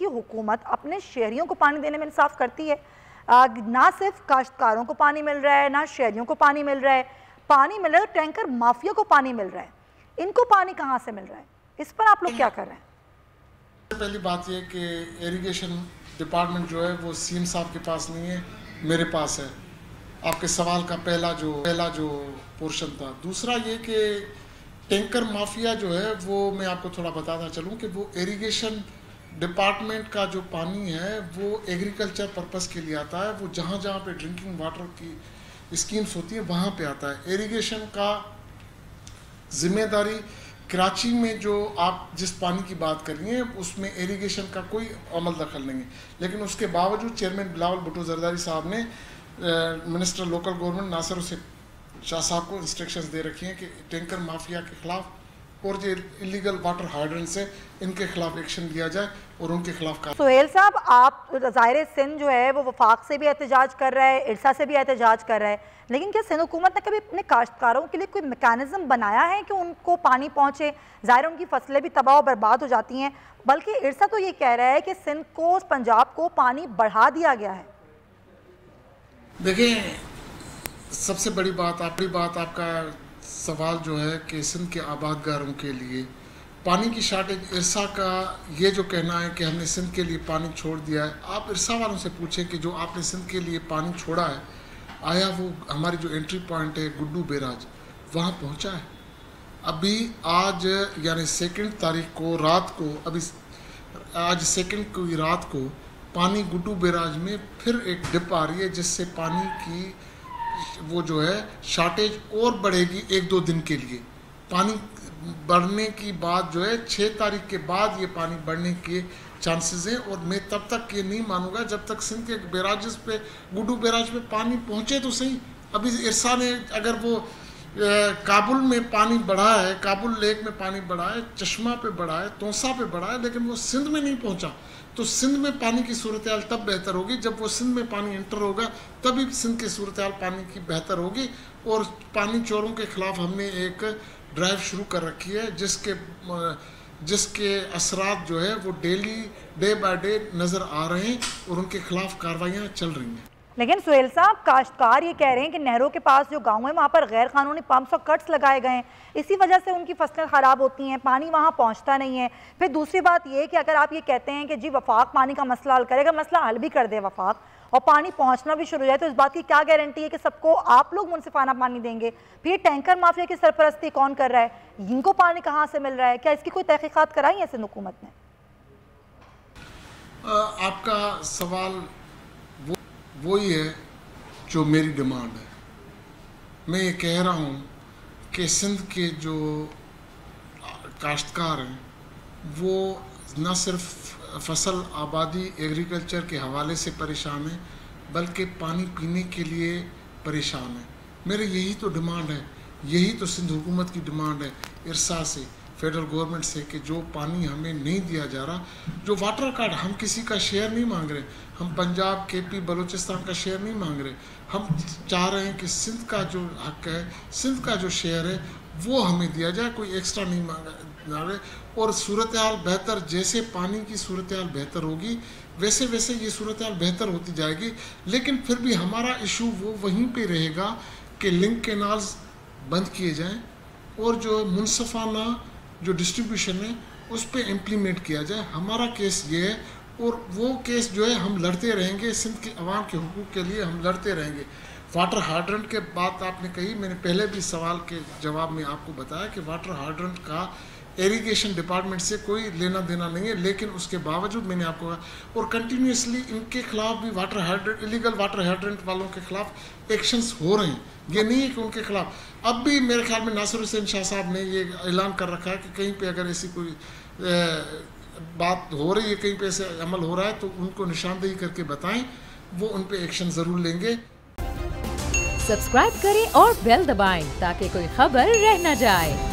की हुकूमत अपने शहरियों को पानी देने में इंसाफ करती है? ना सिर्फ काश्तकारों को पानी मिल रहा है, ना शहरियों को पानी मिल रहा है, पानी मिल रहा है तो टैंकर माफिया को पानी मिल रहा है। इनको पानी कहाँ से मिल रहा है? इस पर आप लोग क्या कर रहे हैं? पहली बात यह कि इरिगेशन डिपार्टमेंट जो है वो सीएम साहब के पास नहीं है, मेरे पास है। आपके सवाल का पहला जो पोर्शन था। दूसरा ये कि टैंकर माफिया जो है वो मैं आपको थोड़ा बताता चलूँ कि वो इरिगेशन डिपार्टमेंट का जो पानी है वो एग्रीकल्चर पर्पस के लिए आता है। वो जहाँ जहाँ पे ड्रिंकिंग वाटर की स्कीम्स होती है वहाँ पे आता है। इरिगेशन का जिम्मेदारी कराची में जो आप जिस पानी की बात कर रही हैं उसमें इरिगेशन का कोई अमल दखल नहीं है, लेकिन उसके बावजूद चेयरमैन बिलावल भुट्टो जरदारी साहब ने minister local government Nasir Hussain Shah साहब को इंस्ट्रक्शंस दे रखी हैं कि टैंकर माफिया के खिलाफ और जो इलीगल वाटर हाइड्रेंट्स है इनके खिलाफ एक्शन लिया जाए और उनके खिलाफ। सुहेल साहब, आप ज़ाहिर सिंध जो है वो वफाक से भी एहतजाज कर रहा है, इरसा से भी एहतजाज कर रहा है, लेकिन क्या सिंध हुकूमत ने कभी अपने काश्तकारों के लिए कोई मैकेनिज्म बनाया है कि उनको पानी पहुँचे? ज़ाहिर उनकी फसलें भी तबाह और बर्बाद हो जाती हैं, बल्कि इरसा तो ये कह रहा है कि सिंध को, पंजाब को पानी बढ़ा दिया गया है। देखिए, सबसे बड़ी बात आपका सवाल जो है कि सिंध के आबादगारों के लिए पानी की शार्टेज, इरसा का ये जो कहना है कि हमने सिंध के लिए पानी छोड़ दिया है, आप इरसा वालों से पूछें कि जो आपने सिंध के लिए पानी छोड़ा है, आया वो हमारी जो एंट्री पॉइंट है गुड्डू बैराज वहाँ पहुँचा है? अभी आज यानी 2 तारीख को रात को, आज 2 की रात को पानी गुड्डू बैराज में फिर एक डिप आ रही है, जिससे पानी की वो जो है शार्टेज और बढ़ेगी 1-2 दिन के लिए। पानी बढ़ने की बात जो है 6 तारीख के बाद ये पानी बढ़ने के चांसेस हैं, और मैं तब तक ये नहीं मानूंगा जब तक सिंध के बैराजेस पे, गुड्डू बैराज पे पानी पहुंचे तो सही। अभी इरसा ने अगर वो काबुल में पानी बढ़ा है, काबुल लेक में पानी बढ़ा है, चश्मा पे बढ़ा है, तोसा पे बढ़ा है, लेकिन वो सिंध में नहीं पहुंचा, तो सिंध में पानी की सूरत हाल तब बेहतर होगी जब वो सिंध में पानी एंटर होगा, तभी सिंध की सूरत हाल पानी की बेहतर होगी। और पानी चोरों के खिलाफ हमने एक ड्राइव शुरू कर रखी है, जिसके असरात जो है वो डे बाय डे नज़र आ रहे हैं और उनके खिलाफ कार्रवाइयाँ चल रही हैं। लेकिन सुहेल साहब, काश्तकार ये कह रहे हैं कि नहरों के पास जो गाँव है वहाँ पर गैर कानूनी पंप्स और कट्स लगाए गए हैं, इसी वजह से उनकी फसलें ख़राब होती हैं, पानी वहाँ पहुँचता नहीं है। फिर दूसरी बात ये कि अगर आप ये कहते हैं कि जी वफाक पानी का मसला हल करेगा, मसला हल भी कर दे वफाक और पानी पहुँचना भी शुरू हो जाए, तो इस बात की क्या गारंटी है कि सबको आप लोग मुनसिफाना पानी देंगे? फिर टैंकर माफिया की सरपरस्ती कौन कर रहा है? इनको पानी कहाँ से मिल रहा है? क्या इसकी कोई तहकीकात कराई है सिंध हुकूमत ने? आपका सवाल वही है जो मेरी डिमांड है। मैं ये कह रहा हूँ कि सिंध के जो काश्तकार हैं वो न सिर्फ फसल आबादी एग्रीकल्चर के हवाले से परेशान हैं, बल्कि पानी पीने के लिए परेशान हैं। मेरे यही तो डिमांड है, यही तो सिंध हुकूमत की डिमांड है इरसा से, फेडरल गवर्नमेंट से, कि जो पानी हमें नहीं दिया जा रहा, जो वाटर कार्ड, हम किसी का शेयर नहीं मांग रहे, हम पंजाब, KP, बलूचिस्तान का शेयर नहीं मांग रहे, हम चाह रहे हैं कि सिंध का जो हक है, सिंध का जो शेयर है वो हमें दिया जाए, कोई एक्स्ट्रा नहीं मांगा जा रहे। और सूरत हाल बेहतर, जैसे पानी की सूरत हाल बेहतर होगी वैसे वैसे ये सूरत हाल बेहतर होती जाएगी। लेकिन फिर भी हमारा इशू वो वहीं पे रहेगा कि लिंक कैनाल्स बंद किए जाएँ और जो मुनसिफाना जो डिस्ट्रीब्यूशन है उस पर इम्प्लीमेंट किया जाए। हमारा केस ये है, और वो केस जो है हम लड़ते रहेंगे, सिंध के अवाम के हुकूक के लिए हम लड़ते रहेंगे। वाटर हाइड्रेंट के बात आपने कही, मैंने पहले भी सवाल के जवाब में आपको बताया कि वाटर हाइड्रेंट का इरिगेशन डिपार्टमेंट से कोई लेना देना नहीं है, लेकिन उसके बावजूद मैंने आपको कहा, और कंटिन्यूसली इनके खिलाफ भी water hydrant, illegal water hydrant वालों के खिलाफ एक्शंस हो रहे हैं। ये नहीं है कि उनके खिलाफ अब भी मेरे ख्याल में नासिर हुसैन शाह साहब ने ये ऐलान कर रखा है कि कहीं पे अगर ऐसी कोई बात हो रही है, कहीं पे ऐसे अमल हो रहा है, तो उनको निशानदेही करके बताएं, वो उन पे एक्शन ज़रूर लेंगे। सब्सक्राइब करें और बेल दबाएं ताकि कोई खबर रह न जाए।